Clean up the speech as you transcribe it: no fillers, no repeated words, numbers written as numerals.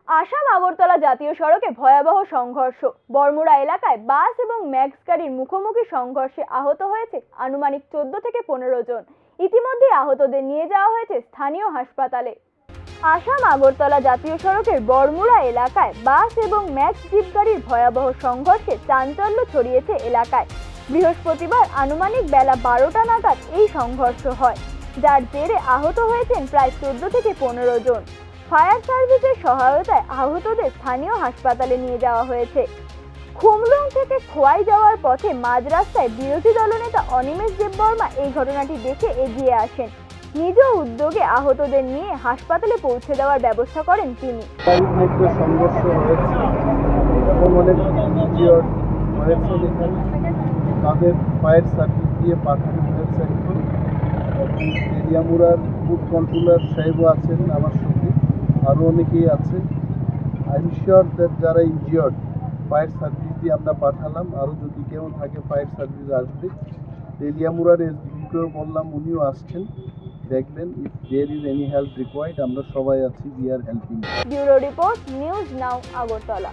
আসাম আগরতলা জাতীয় সড়কে ভয়াবহ সংঘর্ষ। বড়মুড়া এলাকায় বাস এবং ম্যাক্স গাড়ির মুখোমুখি সংঘর্ষে আহত হয়েছে আনুমানিক 14 থেকে 15 জন। ইতিমধ্যে আহতদের নিয়ে যাওয়া হয়েছে স্থানীয় হাসপাতালে। আসাম আগরতলা জাতীয় সড়কের বড়মুড়া এলাকায় বাস এবং ম্যাক্স জিপ গাড়ির ভয়াবহ সংঘর্ষে চাঞ্চল্য ছড়িয়েছে এলাকায়। বৃহস্পতিবার আনুমানিক বেলা 12টা নাগাদ এই সংঘর্ষ হয়, যার জেরে আহত হয়েছেন প্রায় 14 থেকে 15 জন। ফায়ার সার্ভিসের সহায়তায় আহতদের স্থানীয় হাসপাতালে নিয়ে যাওয়া হয়েছে। খুমলুং থেকে খোয়াই যাওয়ার পথে মাঝ রাস্তায় বিরোধী দলনেতা অনিমেষ দেববর্মা এই ঘটনাটি দেখে এগিয়ে আসেন। নিজ উদ্যোগে আহতদের নিয়ে হাসপাতালে পৌঁছে দেওয়ার ব্যবস্থা করেন তিনি। সংঘর্ষ হয়েছে এবং অনেক হয়েছে, তাদের ফায়ার সার্ভিস দিয়ে পাঠানো হয়েছে। এরিয়ামুড়ার ফুড কন্ট্রোলার সাহেবও আছেন আমার সঙ্গে, আরও অনেকেই আছে। আই এম শিওর দ্যাট যারা ইনজিওর্ড ফায়ার সার্ভিস দিয়ে আমরা পাঠালাম, আরও যদি কেউ থাকে ফায়ার সার্ভিস আসবে। এরিয়ামুড়ার এসডিপিকেও বললাম, উনিও আসছেন, দেখবেন if there is any help required. আমরা সবাই আছি, we are helping. Bureau report, news now, Agartala.